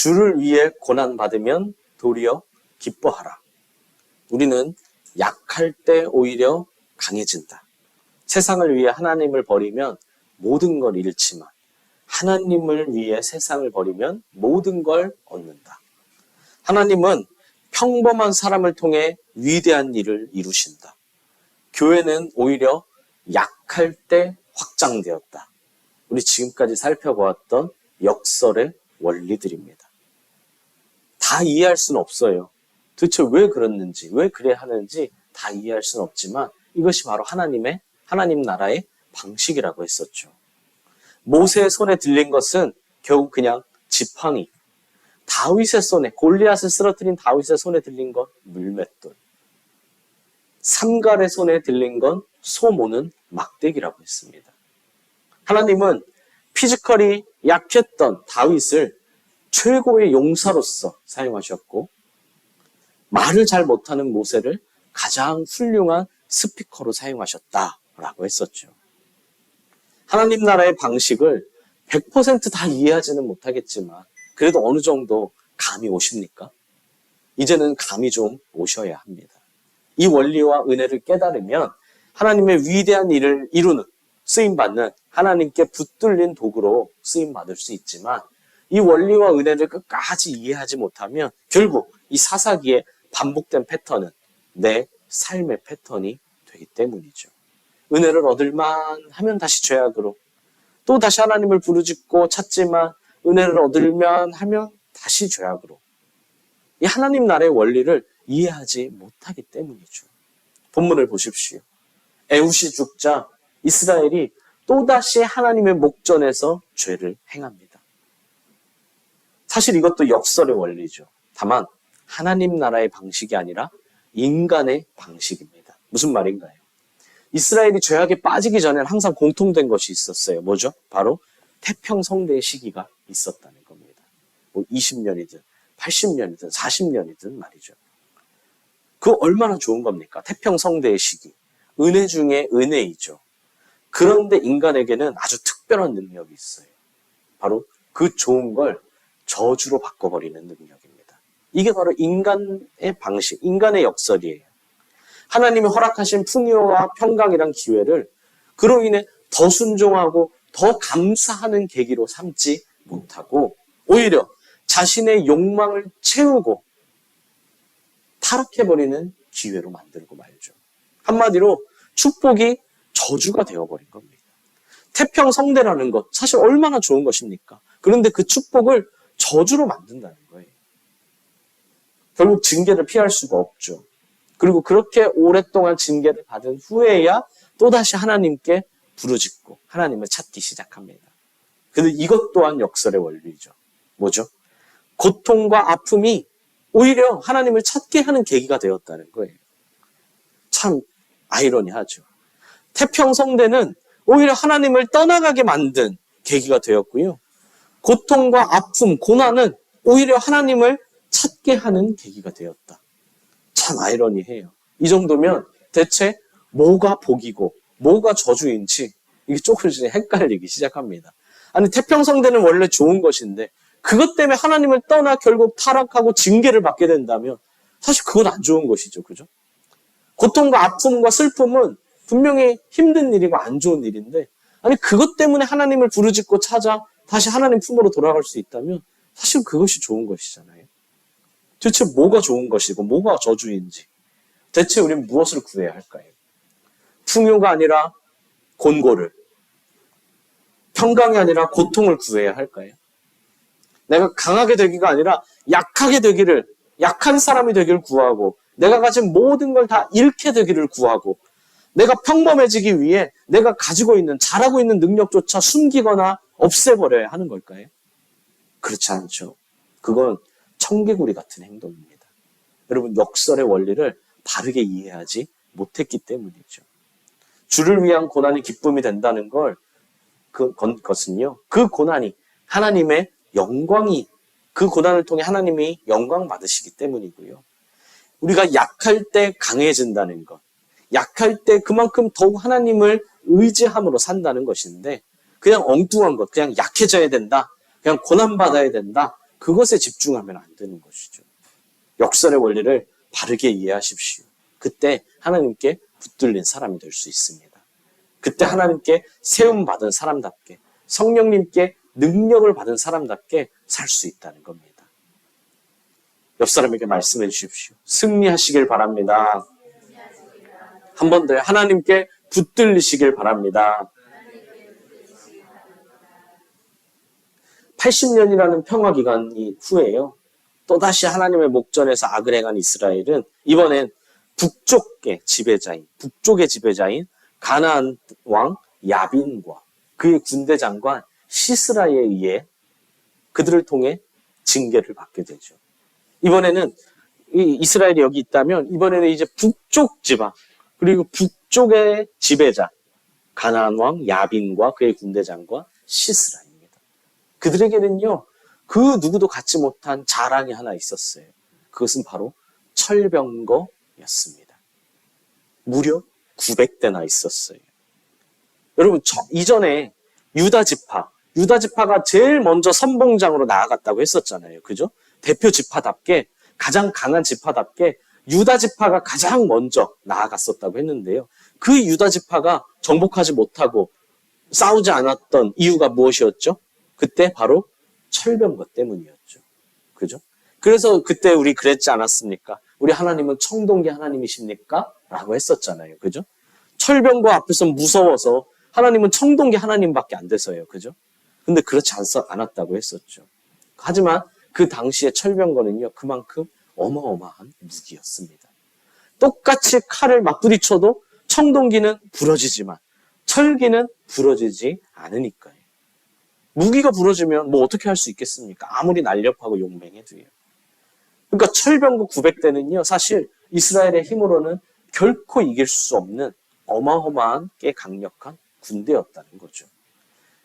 주를 위해 고난받으면 도리어 기뻐하라. 우리는 약할 때 오히려 강해진다. 세상을 위해 하나님을 버리면 모든 걸 잃지만 하나님을 위해 세상을 버리면 모든 걸 얻는다. 하나님은 평범한 사람을 통해 위대한 일을 이루신다. 교회는 오히려 약할 때 확장되었다. 우리 지금까지 살펴보았던 역설의 원리들입니다. 다 이해할 수는 없어요. 도대체 왜 그랬는지, 왜 그래야 하는지 다 이해할 수는 없지만 이것이 바로 하나님 나라의 방식이라고 했었죠. 모세의 손에 들린 것은 결국 그냥 지팡이, 다윗의 손에, 골리앗을 쓰러뜨린 다윗의 손에 들린 건 물맷돌, 삼갈의 손에 들린 건 소모는 막대기라고 했습니다. 하나님은 피지컬이 약했던 다윗을 최고의 용사로서 사용하셨고 말을 잘 못하는 모세를 가장 훌륭한 스피커로 사용하셨다라고 했었죠. 하나님 나라의 방식을 100% 다 이해하지는 못하겠지만 그래도 어느 정도 감이 오십니까? 이제는 감이 좀 오셔야 합니다. 이 원리와 은혜를 깨달으면 하나님의 위대한 일을 이루는, 쓰임받는 하나님께 붙들린 도구로 쓰임받을 수 있지만 이 원리와 은혜를 끝까지 이해하지 못하면 결국 이 사사기의 반복된 패턴은 내 삶의 패턴이 되기 때문이죠. 은혜를 얻을만 하면 다시 죄악으로, 또 다시 하나님을 부르짖고 찾지만 은혜를 얻으면 하면 다시 죄악으로. 이 하나님 나라의 원리를 이해하지 못하기 때문이죠. 본문을 보십시오. 에웃이 죽자 이스라엘이 또다시 하나님의 목전에서 죄를 행합니다. 사실 이것도 역설의 원리죠. 다만 하나님 나라의 방식이 아니라 인간의 방식입니다. 무슨 말인가요? 이스라엘이 죄악에 빠지기 전에는 항상 공통된 것이 있었어요. 뭐죠? 바로 태평성대의 시기가 있었다는 겁니다. 뭐 20년이든 80년이든 40년이든 말이죠. 그거 얼마나 좋은 겁니까? 태평성대의 시기. 은혜 중에 은혜이죠. 그런데 인간에게는 아주 특별한 능력이 있어요. 바로 그 좋은 걸 저주로 바꿔버리는 능력입니다. 이게 바로 인간의 방식, 인간의 역설이에요. 하나님이 허락하신 풍요와 평강이란 기회를 그로 인해 더 순종하고 더 감사하는 계기로 삼지 못하고 오히려 자신의 욕망을 채우고 타락해버리는 기회로 만들고 말죠. 한마디로 축복이 저주가 되어버린 겁니다. 태평성대라는 것 사실 얼마나 좋은 것입니까? 그런데 그 축복을 저주로 만든다는 거예요. 결국 징계를 피할 수가 없죠. 그리고 그렇게 오랫동안 징계를 받은 후에야 또다시 하나님께 부르짖고 하나님을 찾기 시작합니다. 그런데 이것 또한 역설의 원리죠. 뭐죠? 고통과 아픔이 오히려 하나님을 찾게 하는 계기가 되었다는 거예요. 참 아이러니하죠. 태평성대는 오히려 하나님을 떠나가게 만든 계기가 되었고요. 고통과 아픔, 고난은 오히려 하나님을 찾게 하는 계기가 되었다. 참 아이러니해요. 이 정도면 대체 뭐가 복이고 뭐가 저주인지 이게 조금씩 헷갈리기 시작합니다. 아니 태평성대는 원래 좋은 것인데 그것 때문에 하나님을 떠나 결국 타락하고 징계를 받게 된다면 사실 그건 안 좋은 것이죠. 그죠? 고통과 아픔과 슬픔은 분명히 힘든 일이고 안 좋은 일인데 아니 그것 때문에 하나님을 부르짖고 찾아 다시 하나님 품으로 돌아갈 수 있다면 사실 그것이 좋은 것이잖아요. 대체 뭐가 좋은 것이고 뭐가 저주인지 대체 우리는 무엇을 구해야 할까요? 풍요가 아니라 곤고를, 평강이 아니라 고통을 구해야 할까요? 내가 강하게 되기가 아니라 약하게 되기를, 약한 사람이 되기를 구하고 내가 가진 모든 걸 다 잃게 되기를 구하고 내가 평범해지기 위해 내가 가지고 있는, 잘하고 있는 능력조차 숨기거나 없애버려야 하는 걸까요? 그렇지 않죠. 그건 청개구리 같은 행동입니다. 여러분 역설의 원리를 바르게 이해하지 못했기 때문이죠. 주를 위한 고난이 기쁨이 된다는 그것은요. 그 고난이 하나님의 영광이, 그 고난을 통해 하나님이 영광 받으시기 때문이고요. 우리가 약할 때 강해진다는 것, 약할 때 그만큼 더욱 하나님을 의지함으로 산다는 것인데 그냥 엉뚱한 것, 그냥 약해져야 된다, 그냥 고난받아야 된다, 그것에 집중하면 안 되는 것이죠. 역설의 원리를 바르게 이해하십시오. 그때 하나님께 붙들린 사람이 될 수 있습니다. 그때 하나님께 세움받은 사람답게, 성령님께 능력을 받은 사람답게 살 수 있다는 겁니다. 옆 사람에게 말씀해 주십시오. 승리하시길 바랍니다. 한 번 더 하나님께 붙들리시길 바랍니다. 80년이라는 평화기간 후에요. 또다시 하나님의 목전에서 악을 행한 이스라엘은 이번엔 북쪽의 지배자인 가나안 왕 야빈과 그의 군대 장관 시스라에 의해 그들을 통해 징계를 받게 되죠. 이번에는 이스라엘이 여기 있다면 이번에는 이제 북쪽 지방 그리고 북쪽의 지배자 가나안 왕 야빈과 그의 군대 장관 시스라입니다. 그들에게는요 그 누구도 갖지 못한 자랑이 하나 있었어요. 그것은 바로 철병거였습니다. 무려 900대나 있었어요. 여러분 이전에 유다지파가 제일 먼저 선봉장으로 나아갔다고 했었잖아요. 그죠? 대표 지파답게 가장 강한 지파답게 유다지파가 가장 먼저 나아갔었다고 했는데요. 그 유다지파가 정복하지 못하고 싸우지 않았던 이유가 무엇이었죠? 그때 바로 철병거 때문이었죠. 그죠? 그래서 그때 우리 그랬지 않았습니까? 우리 하나님은 청동기 하나님이십니까? 라고 했었잖아요. 그죠? 철병거 앞에서 무서워서 하나님은 청동기 하나님밖에 안 돼서요. 그죠? 근데 그렇지 않았다고 했었죠. 하지만 그 당시에 철병거는요. 그만큼 어마어마한 무기였습니다. 똑같이 칼을 맞부딪혀도 청동기는 부러지지만 철기는 부러지지 않으니까요. 무기가 부러지면 뭐 어떻게 할 수 있겠습니까? 아무리 날렵하고 용맹해도요. 그러니까 철병거 900대는요. 사실 이스라엘의 힘으로는 결코 이길 수 없는 어마어마하게 강력한 군대였다는 거죠.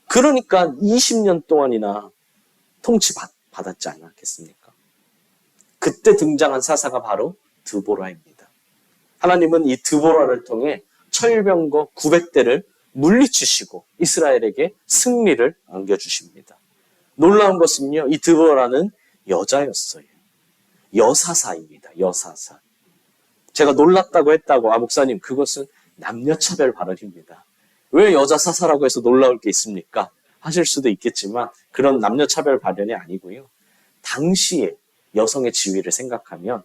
그러니까 20년 동안이나 통치받았지 않았겠습니까? 그때 등장한 사사가 바로 드보라입니다. 하나님은 이 드보라를 통해 철병거 900대를 물리치시고 이스라엘에게 승리를 안겨주십니다. 놀라운 것은요, 이 드보라는 여자였어요. 여사사입니다. 여사사. 제가 놀랐다고 했다고, 목사님, 그것은 남녀차별 발언입니다. 왜 여자 사사라고 해서 놀라울 게 있습니까? 하실 수도 있겠지만 그런 남녀차별 발언이 아니고요. 당시의 여성의 지위를 생각하면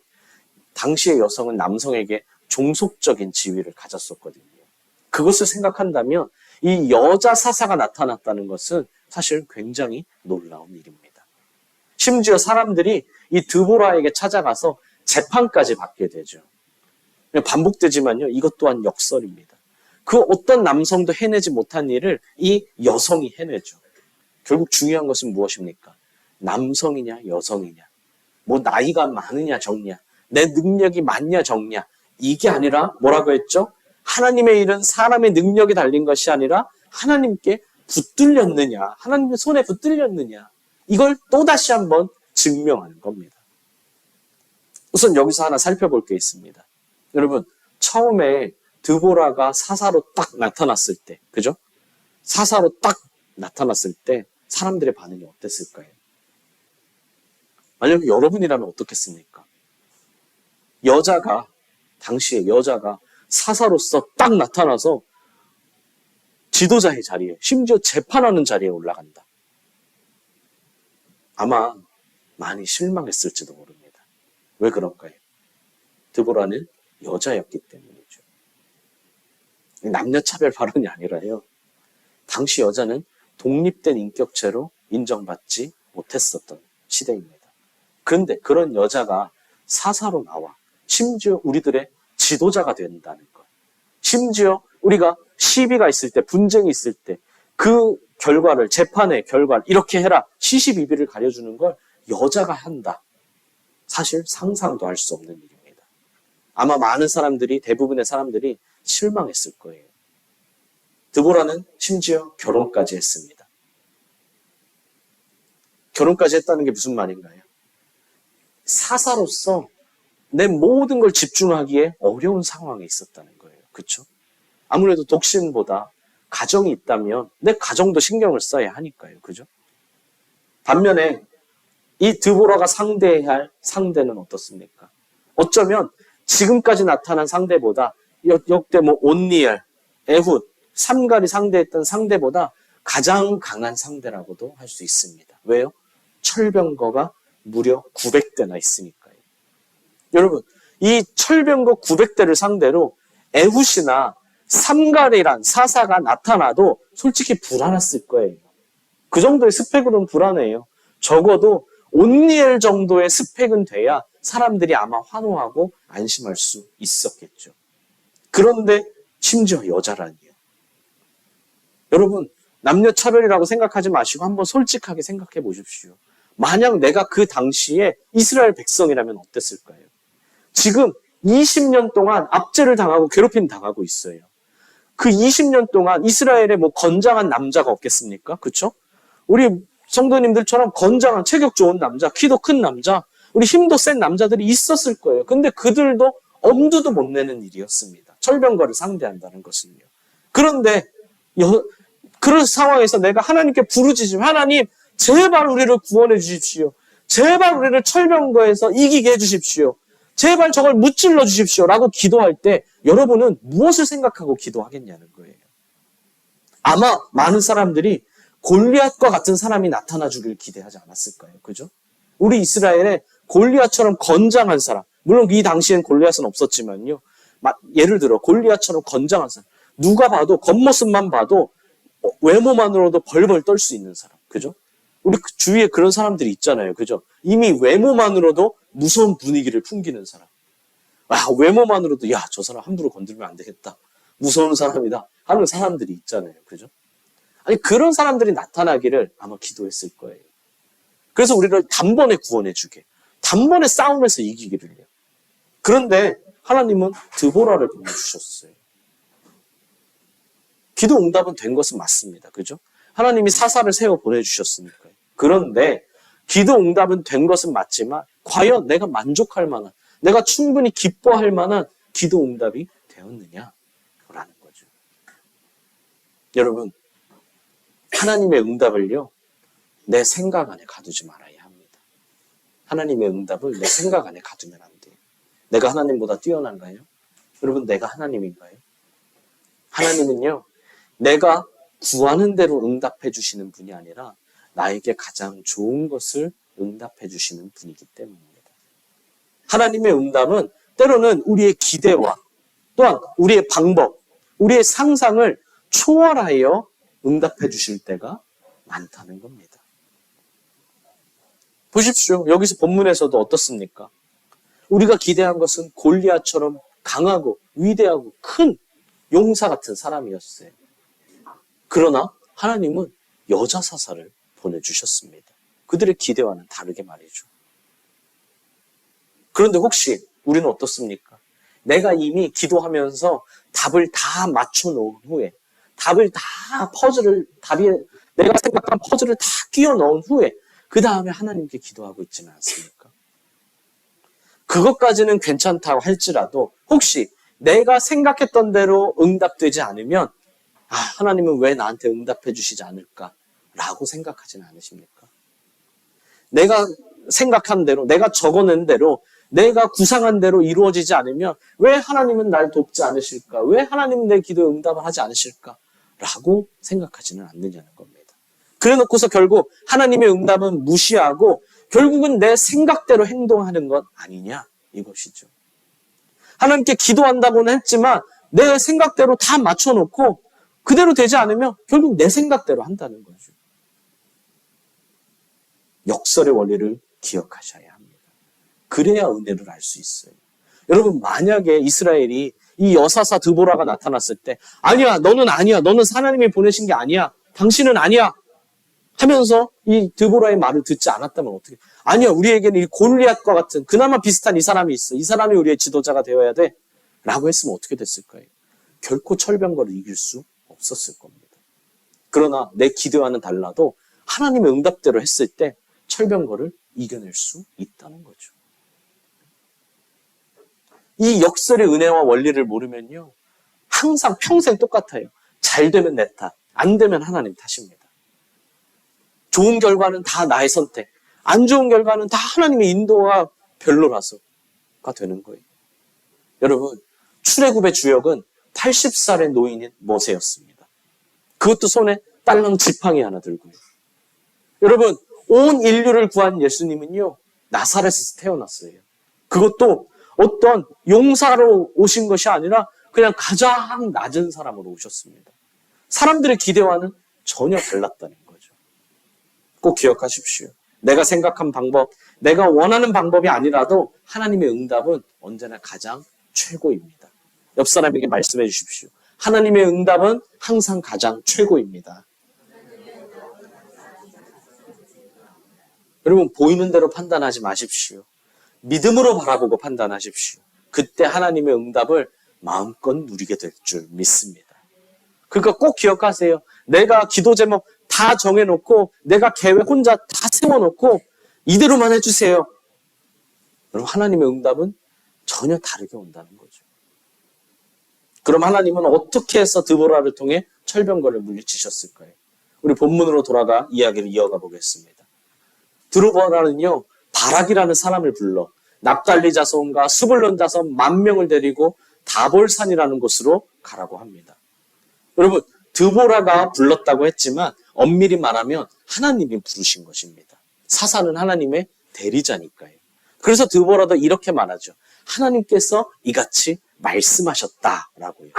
당시의 여성은 남성에게 종속적인 지위를 가졌었거든요. 그것을 생각한다면 이 여자 사사가 나타났다는 것은 사실 굉장히 놀라운 일입니다. 심지어 사람들이 이 드보라에게 찾아가서 재판까지 받게 되죠. 반복되지만요. 이것 또한 역설입니다. 그 어떤 남성도 해내지 못한 일을 이 여성이 해내죠. 결국 중요한 것은 무엇입니까? 남성이냐 여성이냐, 뭐 나이가 많으냐 적냐, 내 능력이 많냐 적냐, 이게 아니라 뭐라고 했죠? 하나님의 일은 사람의 능력이 달린 것이 아니라 하나님께 붙들렸느냐, 하나님의 손에 붙들렸느냐, 이걸 또다시 한번 증명하는 겁니다. 우선 여기서 하나 살펴볼 게 있습니다. 여러분, 처음에 드보라가 사사로 딱 나타났을 때, 그죠? 사사로 딱 나타났을 때 사람들의 반응이 어땠을까요? 만약에 여러분이라면 어떻겠습니까? 당시에 여자가 사사로서 딱 나타나서 지도자의 자리에, 심지어 재판하는 자리에 올라간다. 아마 많이 실망했을지도 모릅니다. 왜 그럴까요? 드보라는 여자였기 때문이죠. 남녀차별 발언이 아니라요. 당시 여자는 독립된 인격체로 인정받지 못했었던 시대입니다. 그런데 그런 여자가 사사로 나와 심지어 우리들의 지도자가 된다는 것. 심지어 우리가 시비가 있을 때, 분쟁이 있을 때 그 결과를, 재판의 결과를 이렇게 해라, 시시비비를 가려주는 걸 여자가 한다. 사실 상상도 할 수 없는 일입니다. 아마 많은 사람들이, 대부분의 사람들이 실망했을 거예요. 드보라는 심지어 결혼까지 했습니다. 결혼까지 했다는 게 무슨 말인가요? 사사로서 내 모든 걸 집중하기에 어려운 상황에 있었다는 거예요. 그렇죠? 아무래도 독신보다 가정이 있다면 내 가정도 신경을 써야 하니까요. 그죠? 반면에 이 드보라가 상대해야 할 상대는 어떻습니까? 어쩌면 지금까지 나타난 상대보다 역대 온니엘, 에훗, 삼갈이 상대했던 상대보다 가장 강한 상대라고도 할 수 있습니다. 왜요? 철병거가 무려 900대나 있으니까요. 여러분, 이 철병거 900대를 상대로 에훗이나 삼갈이란 사사가 나타나도 솔직히 불안했을 거예요. 그 정도의 스펙으로는 불안해요. 적어도 온니엘 정도의 스펙은 돼야 사람들이 아마 환호하고 안심할 수 있었겠죠. 그런데 심지어 여자라니요. 여러분, 남녀 차별이라고 생각하지 마시고 한번 솔직하게 생각해 보십시오. 만약 내가 그 당시에 이스라엘 백성이라면 어땠을까요? 지금 20년 동안 압제를 당하고 괴롭힘 당하고 있어요. 그 20년 동안 이스라엘에 건장한 남자가 없겠습니까? 그렇죠? 우리 성도님들처럼 건장한 체격 좋은 남자, 키도 큰 남자, 우리 힘도 센 남자들이 있었을 거예요. 근데 그들도 엄두도 못 내는 일이었습니다. 철병거를 상대한다는 것은요. 그런데 그런 상황에서 내가 하나님께 부르짖으면 하나님 제발 우리를 구원해 주십시오. 제발 우리를 철병거에서 이기게 해 주십시오. 제발 저걸 무찔러 주십시오. 라고 기도할 때 여러분은 무엇을 생각하고 기도하겠냐는 거예요. 아마 많은 사람들이 골리앗과 같은 사람이 나타나 주길 기대하지 않았을까요? 그죠? 우리 이스라엘에 골리앗처럼 건장한 사람, 물론 이 당시엔 골리앗은 없었지만요. 예를 들어 골리앗처럼 건장한 사람, 누가 봐도 겉모습만 봐도 외모만으로도 벌벌 떨 수 있는 사람, 그죠? 우리 주위에 그런 사람들이 있잖아요, 그죠? 이미 외모만으로도 무서운 분위기를 풍기는 사람. 외모만으로도 저 사람 함부로 건드리면 안 되겠다. 무서운 사람이다 하는 사람들이 있잖아요, 그죠? 아니 그런 사람들이 나타나기를 아마 기도했을 거예요. 그래서 우리를 단번에 구원해 주게, 단번에 싸움에서 이기기를요. 그런데 하나님은 드보라를 보내주셨어요. 기도 응답은 된 것은 맞습니다. 그죠? 하나님이 사사를 세워 보내주셨으니까요. 그런데 기도 응답은 된 것은 맞지만 과연 내가 만족할 만한, 내가 충분히 기뻐할 만한 기도 응답이 되었느냐라는 거죠. 여러분, 하나님의 응답을요, 내 생각 안에 가두지 말아야 합니다. 하나님의 응답을 내 생각 안에 가두면 안 돼요. 내가 하나님보다 뛰어난가요? 여러분, 내가 하나님인가요? 하나님은요, 내가 구하는 대로 응답해 주시는 분이 아니라 나에게 가장 좋은 것을 응답해 주시는 분이기 때문입니다. 하나님의 응답은 때로는 우리의 기대와 또한 우리의 방법, 우리의 상상을 초월하여 응답해 주실 때가 많다는 겁니다. 보십시오. 여기서 본문에서도 어떻습니까? 우리가 기대한 것은 골리앗처럼 강하고 위대하고 큰 용사 같은 사람이었어요. 그러나 하나님은 여자 사사를 보내주셨습니다. 그들의 기대와는 다르게 말이죠. 그런데 혹시 우리는 어떻습니까? 내가 이미 기도하면서 답을 다 맞춰놓은 후에, 내가 생각한 퍼즐을 다 끼워 넣은 후에 그 다음에 하나님께 기도하고 있지는 않습니까? 그것까지는 괜찮다고 할지라도 혹시 내가 생각했던 대로 응답되지 않으면 하나님은 왜 나한테 응답해 주시지 않을까라고 생각하지는 않으십니까? 내가 생각한 대로, 내가 적어낸 대로, 내가 구상한 대로 이루어지지 않으면 왜 하나님은 날 돕지 않으실까? 왜 하나님은 내 기도에 응답을 하지 않으실까? 라고 생각하지는 않느냐는 겁니다. 그래 놓고서 결국 하나님의 응답은 무시하고 결국은 내 생각대로 행동하는 것 아니냐 이것이죠. 하나님께 기도한다고는 했지만 내 생각대로 다 맞춰놓고 그대로 되지 않으면 결국 내 생각대로 한다는 거죠. 역설의 원리를 기억하셔야 합니다. 그래야 은혜를 알 수 있어요. 여러분, 만약에 이스라엘이 이 여사사 드보라가 나타났을 때 아니야, 너는 아니야, 너는 하나님이 보내신 게 아니야, 당신은 아니야 하면서 이 드보라의 말을 듣지 않았다면 어떻게? 아니야, 우리에게는 이 골리앗과 같은 그나마 비슷한 이 사람이 있어. 이 사람이 우리의 지도자가 되어야 돼. 라고 했으면 어떻게 됐을까요? 결코 철병거를 이길 수 없었을 겁니다. 그러나 내 기대와는 달라도 하나님의 응답대로 했을 때 철병거를 이겨낼 수 있다는 거죠. 이 역설의 은혜와 원리를 모르면요, 항상 평생 똑같아요. 잘 되면 내 탓, 안 되면 하나님 탓입니다. 좋은 결과는 다 나의 선택, 안 좋은 결과는 다 하나님의 인도가 별로라서가 되는 거예요. 여러분, 출애굽의 주역은 80살의 노인인 모세였습니다. 그것도 손에 딸랑 지팡이 하나 들고요. 여러분, 온 인류를 구한 예수님은요, 나사렛에서 태어났어요. 그것도 어떤 용사로 오신 것이 아니라 그냥 가장 낮은 사람으로 오셨습니다. 사람들의 기대와는 전혀 달랐다는 거죠. 꼭 기억하십시오. 내가 생각한 방법, 내가 원하는 방법이 아니라도 하나님의 응답은 언제나 가장 최고입니다. 옆 사람에게 말씀해 주십시오. 하나님의 응답은 항상 가장 최고입니다. 여러분, 보이는 대로 판단하지 마십시오. 믿음으로 바라보고 판단하십시오. 그때 하나님의 응답을 마음껏 누리게 될 줄 믿습니다. 그러니까 꼭 기억하세요. 내가 기도 제목 다 정해놓고 내가 계획 혼자 다 세워놓고 이대로만 해주세요. 여러분, 하나님의 응답은 전혀 다르게 온다는 거죠. 그럼 하나님은 어떻게 해서 드보라를 통해 철병거를 물리치셨을까요? 우리 본문으로 돌아가 이야기를 이어가 보겠습니다. 드보라는요, 바락이라는 사람을 불러 납달리 자손과 스불론 자손 10,000명을 데리고 다볼산이라는 곳으로 가라고 합니다. 여러분, 드보라가 불렀다고 했지만 엄밀히 말하면 하나님이 부르신 것입니다. 사사는 하나님의 대리자니까요. 그래서 드보라도 이렇게 말하죠. 하나님께서 이같이 말씀하셨다라고요.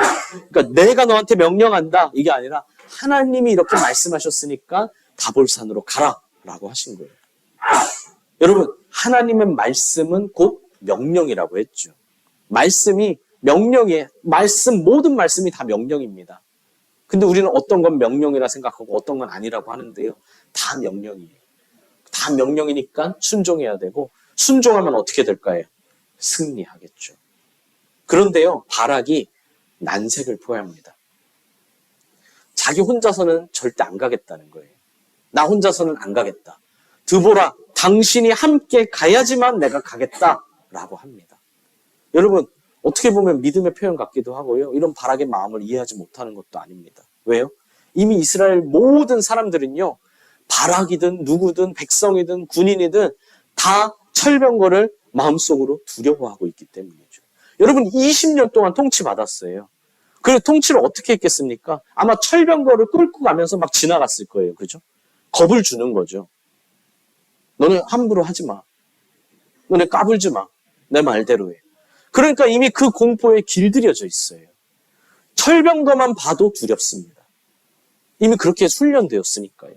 그러니까 내가 너한테 명령한다 이게 아니라 하나님이 이렇게 말씀하셨으니까 다볼산으로 가라라고 하신 거예요. 여러분, 하나님의 말씀은 곧 명령이라고 했죠. 말씀이 명령이에요. 모든 말씀이 다 명령입니다. 근데 우리는 어떤 건 명령이라 생각하고 어떤 건 아니라고 하는데요. 다 명령이에요. 다 명령이니까 순종해야 되고 순종하면 어떻게 될까요? 승리하겠죠. 그런데요, 바락이 난색을 표합니다. 자기 혼자서는 절대 안 가겠다는 거예요. 나 혼자서는 안 가겠다. 드보라, 당신이 함께 가야지만 내가 가겠다라고 합니다. 여러분, 어떻게 보면 믿음의 표현 같기도 하고요. 이런 바락의 마음을 이해하지 못하는 것도 아닙니다. 왜요? 이미 이스라엘 모든 사람들은요, 바락이든 누구든 백성이든 군인이든 다 철병거를 마음속으로 두려워하고 있기 때문이죠. 여러분, 20년 동안 통치받았어요. 그리고 통치를 어떻게 했겠습니까? 아마 철병거를 끌고 가면서 막 지나갔을 거예요. 그죠? 겁을 주는 거죠. 너네 함부로 하지 마. 너네 까불지 마. 내 말대로 해. 그러니까 이미 그 공포에 길들여져 있어요. 철병거만 봐도 두렵습니다. 이미 그렇게 훈련되었으니까요.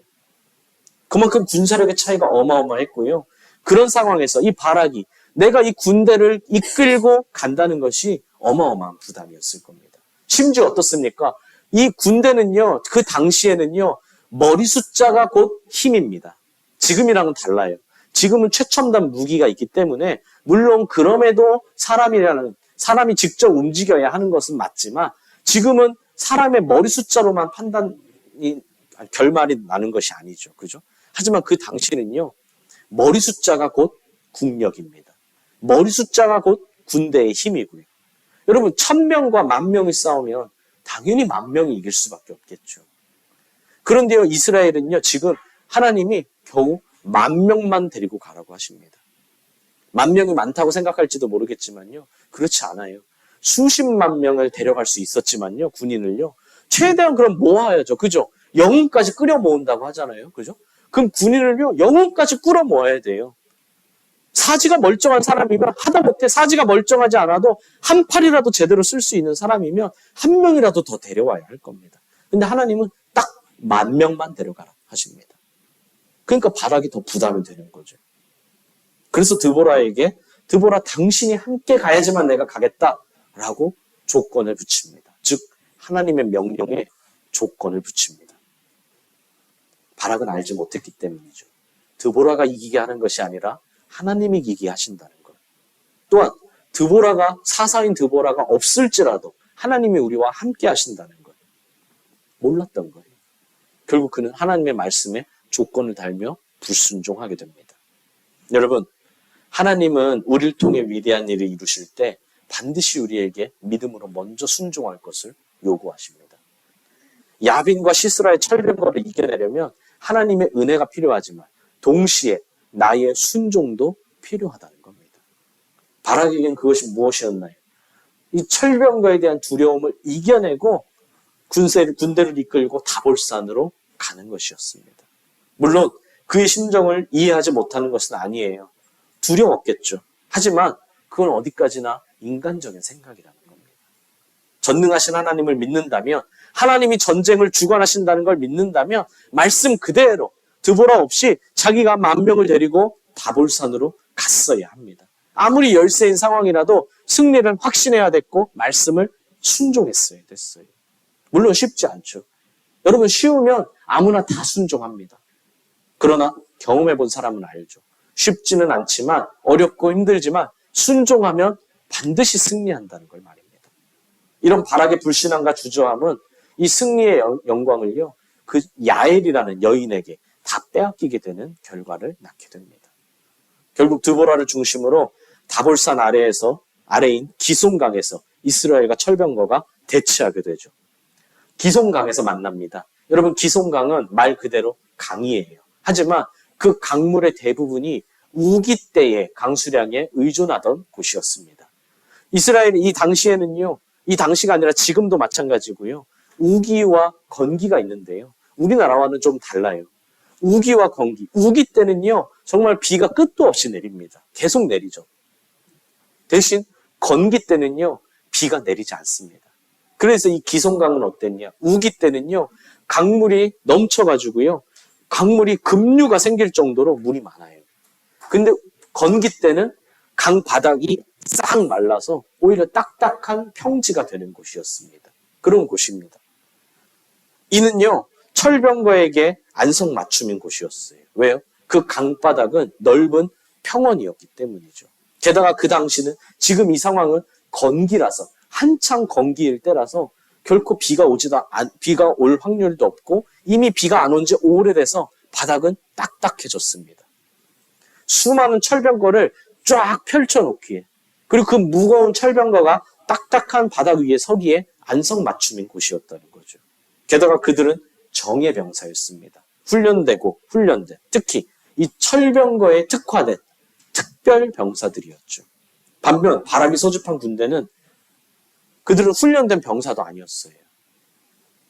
그만큼 군사력의 차이가 어마어마했고요. 그런 상황에서 이 바락이 내가 이 군대를 이끌고 간다는 것이 어마어마한 부담이었을 겁니다. 심지어 어떻습니까? 이 군대는요, 그 당시에는요, 머리 숫자가 곧 힘입니다. 지금이랑은 달라요. 지금은 최첨단 무기가 있기 때문에 물론 그럼에도 사람이 직접 움직여야 하는 것은 맞지만 지금은 사람의 머리 숫자로만 결말이 나는 것이 아니죠. 그죠? 하지만 그 당시는요, 머리 숫자가 곧 국력입니다. 머리 숫자가 곧 군대의 힘이고요. 여러분, 1000명과 10,000명이 싸우면 당연히 10,000명이 이길 수밖에 없겠죠. 그런데요, 이스라엘은요, 지금 하나님이 겨우 10,000명만 데리고 가라고 하십니다. 10,000명이 많다고 생각할지도 모르겠지만요, 그렇지 않아요. 수십만 명을 데려갈 수 있었지만요, 군인을요, 최대한 그럼 모아야죠. 그죠? 영웅까지 끌어 모은다고 하잖아요. 그죠? 그럼 군인을요, 영웅까지 끌어 모아야 돼요. 사지가 멀쩡한 사람이면 하다못해 사지가 멀쩡하지 않아도 한 팔이라도 제대로 쓸 수 있는 사람이면 한 명이라도 더 데려와야 할 겁니다. 근데 하나님은 딱 10,000명만 데려가라 하십니다. 그러니까 바락이 더 부담이 되는 거죠. 그래서 드보라 당신이 함께 가야지만 내가 가겠다라고 조건을 붙입니다. 즉 하나님의 명령에 조건을 붙입니다. 바락은 알지 못했기 때문이죠. 드보라가 이기게 하는 것이 아니라 하나님이 이기게 하신다는 것. 또한 사사인 드보라가 없을지라도 하나님이 우리와 함께 하신다는 것. 몰랐던 거예요. 결국 그는 하나님의 말씀에 조건을 달며 불순종하게 됩니다. 여러분, 하나님은 우리를 통해 위대한 일을 이루실 때 반드시 우리에게 믿음으로 먼저 순종할 것을 요구하십니다. 야빈과 시스라의 철병거를 이겨내려면 하나님의 은혜가 필요하지만 동시에 나의 순종도 필요하다는 겁니다. 바락에겐 그것이 무엇이었나요? 이 철병거에 대한 두려움을 이겨내고 군대를 이끌고 다볼산으로 가는 것이었습니다. 물론 그의 심정을 이해하지 못하는 것은 아니에요. 두려웠겠죠. 하지만 그건 어디까지나 인간적인 생각이라는 겁니다. 전능하신 하나님을 믿는다면, 하나님이 전쟁을 주관하신다는 걸 믿는다면 말씀 그대로 드보라 없이 자기가 10,000명을 데리고 다볼산으로 갔어야 합니다. 아무리 열세인 상황이라도 승리를 확신해야 됐고 말씀을 순종했어야 됐어요. 물론 쉽지 않죠. 여러분, 쉬우면 아무나 다 순종합니다. 그러나 경험해본 사람은 알죠. 쉽지는 않지만, 어렵고 힘들지만 순종하면 반드시 승리한다는 걸 말입니다. 이런 바락의 불신함과 주저함은 이 승리의 영광을요, 그 야엘이라는 여인에게 다 빼앗기게 되는 결과를 낳게 됩니다. 결국 드보라를 중심으로 다볼산 아래인 기손강에서 이스라엘과 철병거가 대치하게 되죠. 기손강에서 만납니다. 여러분, 기손강은 말 그대로 강이에요. 하지만 그 강물의 대부분이 우기 때의 강수량에 의존하던 곳이었습니다. 이스라엘이 이 당시에는요, 이 당시가 아니라 지금도 마찬가지고요, 우기와 건기가 있는데요. 우리나라와는 좀 달라요. 우기와 건기. 우기 때는요, 정말 비가 끝도 없이 내립니다. 계속 내리죠. 대신 건기 때는요, 비가 내리지 않습니다. 그래서 이 기손강은 어땠냐? 우기 때는요, 강물이 넘쳐가지고요, 강물이 급류가 생길 정도로 물이 많아요. 근데 건기 때는 강 바닥이 싹 말라서 오히려 딱딱한 평지가 되는 곳이었습니다. 그런 곳입니다. 이는요, 철병거에게 안성맞춤인 곳이었어요. 왜요? 그 강바닥은 넓은 평원이었기 때문이죠. 게다가 그 당시는 지금 이 상황은 건기라서, 한창 건기일 때라서 결코 비가 올 확률도 없고 이미 비가 안 온 지 오래돼서 바닥은 딱딱해졌습니다. 수많은 철병거를 쫙 펼쳐놓기에, 그리고 그 무거운 철병거가 딱딱한 바닥 위에 서기에 안성맞춤인 곳이었다는 거죠. 게다가 그들은 정예 병사였습니다. 훈련된, 특히 이 철병거에 특화된 특별 병사들이었죠. 반면 바락이 소집한 군대는 그들은 훈련된 병사도 아니었어요.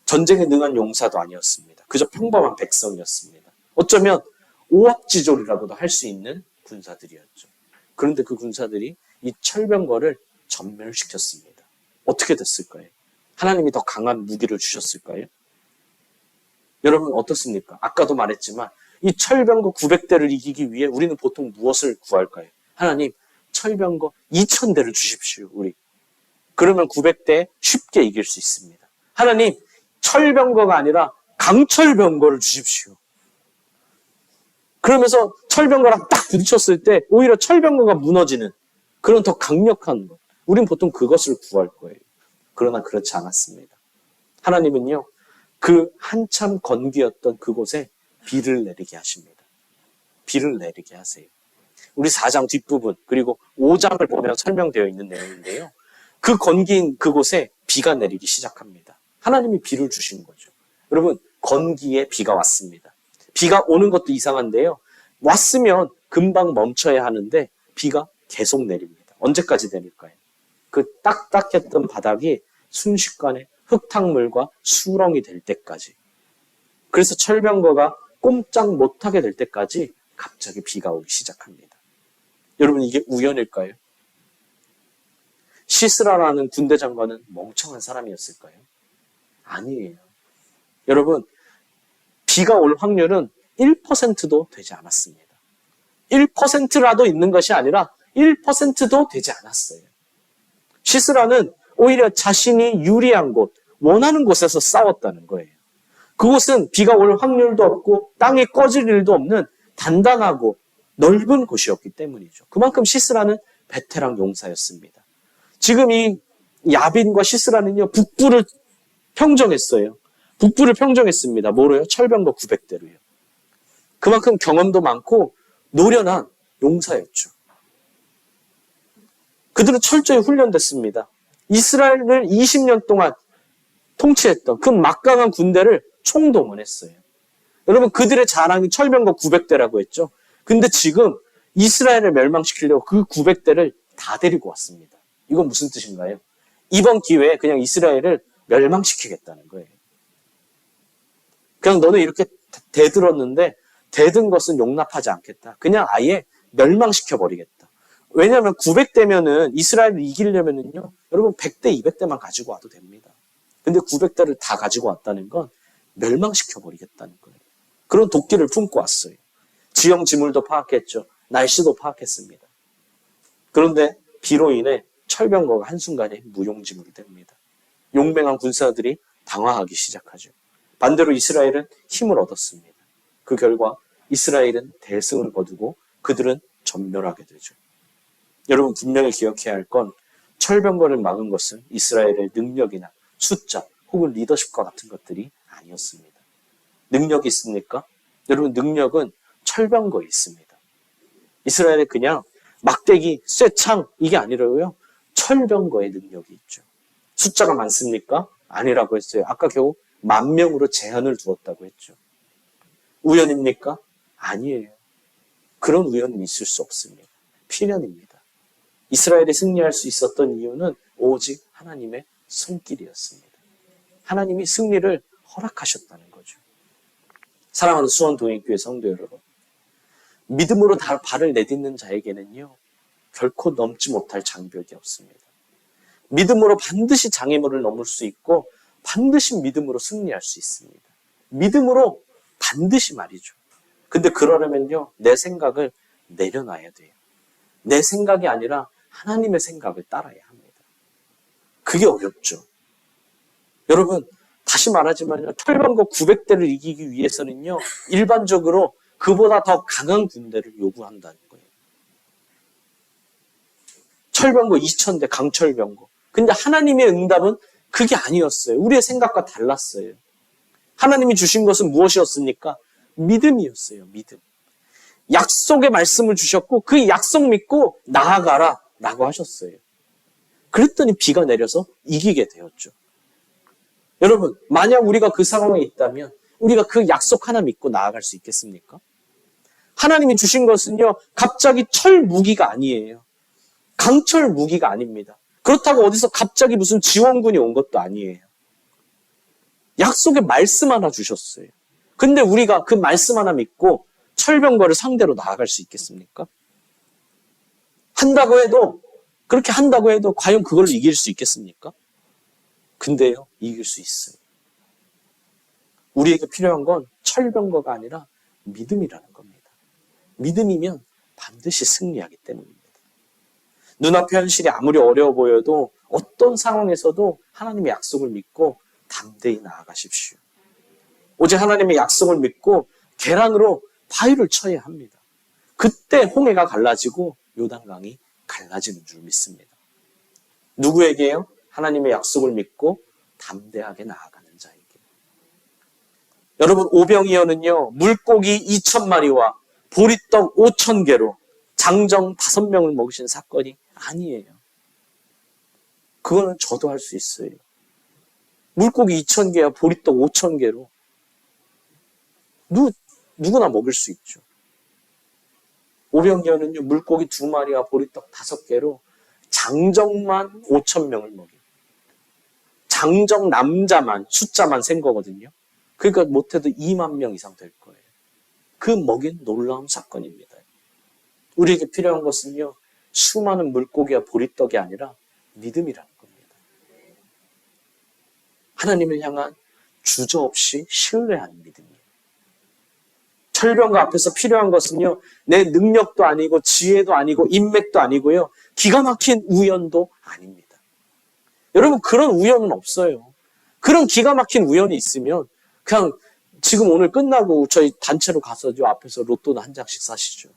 전쟁에 능한 용사도 아니었습니다. 그저 평범한 백성이었습니다. 어쩌면 오합지졸이라고도 할 수 있는 군사들이었죠. 그런데 그 군사들이 이 철병거를 전멸시켰습니다. 어떻게 됐을까요? 하나님이 더 강한 무기를 주셨을까요? 여러분 어떻습니까? 아까도 말했지만 이 철병거 900대를 이기기 위해 우리는 보통 무엇을 구할까요? 하나님, 철병거 2000대를 주십시오. 우리. 그러면 900대 쉽게 이길 수 있습니다. 하나님, 철병거가 아니라 강철병거를 주십시오. 그러면서 철병거랑 딱 부딪혔을 때 오히려 철병거가 무너지는 그런 더 강력한 것. 우린 보통 그것을 구할 거예요. 그러나 그렇지 않았습니다. 하나님은요, 그 한참 건기였던 그곳에 비를 내리게 하십니다. 비를 내리게 하세요. 우리 4장 뒷부분 그리고 5장을 보면 설명되어 있는 내용인데요. 그 건기인 그곳에 비가 내리기 시작합니다. 하나님이 비를 주신 거죠. 여러분, 건기에 비가 왔습니다. 비가 오는 것도 이상한데요. 왔으면 금방 멈춰야 하는데 비가 계속 내립니다. 언제까지 내릴까요? 그 딱딱했던 바닥이 순식간에 흙탕물과 수렁이 될 때까지. 그래서 철병거가 꼼짝 못하게 될 때까지 갑자기 비가 오기 시작합니다. 여러분, 이게 우연일까요? 시스라라는 군대 장관은 멍청한 사람이었을까요? 아니에요. 여러분, 비가 올 확률은 1%도 되지 않았습니다. 1%라도 있는 것이 아니라 1%도 되지 않았어요. 시스라는 오히려 자신이 유리한 곳, 원하는 곳에서 싸웠다는 거예요. 그곳은 비가 올 확률도 없고 땅이 꺼질 일도 없는 단단하고 넓은 곳이었기 때문이죠. 그만큼 시스라는 베테랑 용사였습니다. 지금 이 야빈과 시스라는요, 북부를 평정했어요. 북부를 평정했습니다. 뭐로요? 철병거 900대로요. 그만큼 경험도 많고 노련한 용사였죠. 그들은 철저히 훈련됐습니다. 이스라엘을 20년 동안 통치했던 그 막강한 군대를 총동원했어요. 여러분, 그들의 자랑이 철병거 900대라고 했죠. 근데 지금 이스라엘을 멸망시키려고 그 900대를 다 데리고 왔습니다. 이건 무슨 뜻인가요? 이번 기회에 그냥 이스라엘을 멸망시키겠다는 거예요. 그냥 너는 이렇게 대들었는데 대든 것은 용납하지 않겠다. 그냥 아예 멸망시켜버리겠다. 왜냐하면 900대면은 이스라엘을 이기려면은요, 여러분 100대, 200대만 가지고 와도 됩니다. 근데 900대를 다 가지고 왔다는 건 멸망시켜버리겠다는 거예요. 그런 도끼를 품고 왔어요. 지형 지물도 파악했죠. 날씨도 파악했습니다. 그런데 비로 인해 철병거가 한순간에 무용지물이 됩니다. 용맹한 군사들이 당황하기 시작하죠. 반대로 이스라엘은 힘을 얻었습니다. 그 결과 이스라엘은 대승을 거두고 그들은 전멸하게 되죠. 여러분 분명히 기억해야 할 건 철병거를 막은 것은 이스라엘의 능력이나 숫자 혹은 리더십과 같은 것들이 아니었습니다. 능력이 있습니까? 여러분 능력은 철병거에 있습니다. 이스라엘에 그냥 막대기, 쇠창 이게 아니라고요. 철병거의 능력이 있죠. 숫자가 많습니까? 아니라고 했어요. 아까 겨우 10,000명으로 제한을 두었다고 했죠. 우연입니까? 아니에요. 그런 우연은 있을 수 없습니다. 필연입니다. 이스라엘이 승리할 수 있었던 이유는 오직 하나님의 손길이었습니다. 하나님이 승리를 허락하셨다는 거죠. 사랑하는 수원동행교회 성도 여러분, 믿음으로 발을 내딛는 자에게는요, 결코 넘지 못할 장벽이 없습니다. 믿음으로 반드시 장애물을 넘을 수 있고 반드시 믿음으로 승리할 수 있습니다. 믿음으로 반드시 말이죠. 근데 그러려면요, 내 생각을 내려놔야 돼요. 내 생각이 아니라 하나님의 생각을 따라야 합니다. 그게 어렵죠. 여러분, 다시 말하지만요, 철병거 900대를 이기기 위해서는요, 일반적으로 그보다 더 강한 군대를 요구한다는 거예요. 철병거 2,000대, 강철병거. 근데 하나님의 응답은 그게 아니었어요. 우리의 생각과 달랐어요. 하나님이 주신 것은 무엇이었습니까? 믿음이었어요. 믿음. 약속의 말씀을 주셨고 그 약속 믿고 나아가라 라고 하셨어요. 그랬더니 비가 내려서 이기게 되었죠. 여러분, 만약 우리가 그 상황에 있다면 우리가 그 약속 하나 믿고 나아갈 수 있겠습니까? 하나님이 주신 것은요, 갑자기 철 무기가 아니에요. 강철 무기가 아닙니다. 그렇다고 어디서 갑자기 무슨 지원군이 온 것도 아니에요. 약속의 말씀 하나 주셨어요. 근데 우리가 그 말씀 하나 믿고 철병거를 상대로 나아갈 수 있겠습니까? 그렇게 한다고 해도 과연 그걸로 이길 수 있겠습니까? 근데요, 이길 수 있어요. 우리에게 필요한 건 철병거가 아니라 믿음이라는 겁니다. 믿음이면 반드시 승리하기 때문입니다. 눈앞의 현실이 아무리 어려워 보여도 어떤 상황에서도 하나님의 약속을 믿고 담대히 나아가십시오. 오직 하나님의 약속을 믿고 계란으로 바위를 쳐야 합니다. 그때 홍해가 갈라지고 요단강이 갈라지는 줄 믿습니다. 누구에게요? 하나님의 약속을 믿고 담대하게 나아가는 자에게. 여러분, 오병이어는요, 물고기 2,000마리와 보리떡 5,000개로 장정 5명을 먹으신 사건이 아니에요. 그거는 저도 할 수 있어요. 물고기 2,000개와 보리떡 5,000개로 누구나 먹을 수 있죠. 오병이어는요, 물고기 2마리와 보리떡 5개로 장정만 5,000명을 먹여요. 장정 남자만, 숫자만 센 거거든요. 그러니까 못해도 2만 명 이상 될 거예요. 그 먹인 놀라운 사건입니다. 우리에게 필요한 것은요, 수많은 물고기와 보리떡이 아니라 믿음이라는 겁니다. 하나님을 향한 주저없이 신뢰하는 믿음이에요. 철병거 앞에서 필요한 것은요, 내 능력도 아니고 지혜도 아니고 인맥도 아니고요, 기가 막힌 우연도 아닙니다. 여러분, 그런 우연은 없어요. 그런 기가 막힌 우연이 있으면 그냥 지금 오늘 끝나고 저희 단체로 가서 요 앞에서 로또나 한 장씩 사시죠.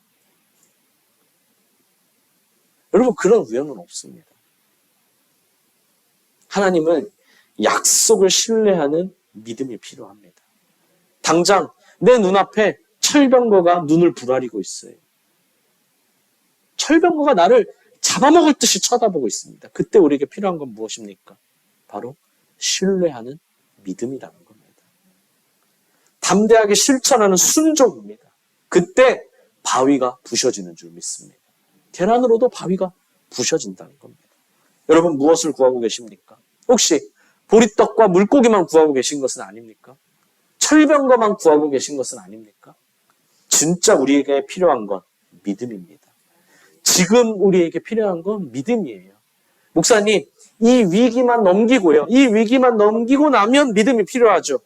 여러분, 그런 우연은 없습니다. 하나님은 약속을 신뢰하는 믿음이 필요합니다. 당장 내 눈앞에 철병거가 눈을 부라리고 있어요. 철병거가 나를 잡아먹을 듯이 쳐다보고 있습니다. 그때 우리에게 필요한 건 무엇입니까? 바로 신뢰하는 믿음이라는 겁니다. 담대하게 실천하는 순종입니다. 그때 바위가 부셔지는 줄 믿습니다. 계란으로도 바위가 부셔진다는 겁니다. 여러분 무엇을 구하고 계십니까? 혹시 보리떡과 물고기만 구하고 계신 것은 아닙니까? 철병거만 구하고 계신 것은 아닙니까? 진짜 우리에게 필요한 건 믿음입니다. 지금 우리에게 필요한 건 믿음이에요. 목사님, 이 위기만 넘기고요. 이 위기만 넘기고 나면 믿음이 필요하죠.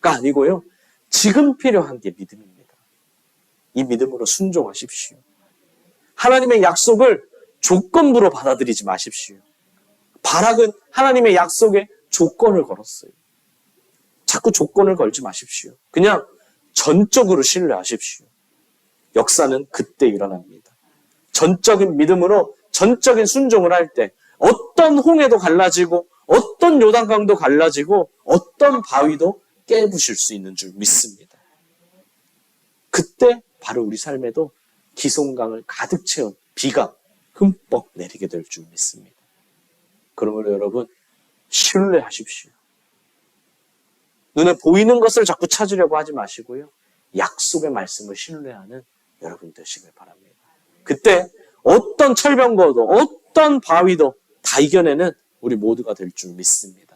가 아니고요. 지금 필요한 게 믿음입니다. 이 믿음으로 순종하십시오. 하나님의 약속을 조건부로 받아들이지 마십시오. 바락은 하나님의 약속에 조건을 걸었어요. 자꾸 조건을 걸지 마십시오. 그냥 전적으로 신뢰하십시오. 역사는 그때 일어납니다. 전적인 믿음으로 전적인 순종을 할 때 어떤 홍해도 갈라지고 어떤 요단강도 갈라지고 어떤 바위도 깨부실 수 있는 줄 믿습니다. 그때 바로 우리 삶에도 기송강을 가득 채운 비가 흠뻑 내리게 될 줄 믿습니다. 그러므로 여러분 신뢰하십시오. 눈에 보이는 것을 자꾸 찾으려고 하지 마시고요. 약속의 말씀을 신뢰하는 여러분 되시길 바랍니다. 그때 어떤 철병거도 어떤 바위도 다 이겨내는 우리 모두가 될 줄 믿습니다.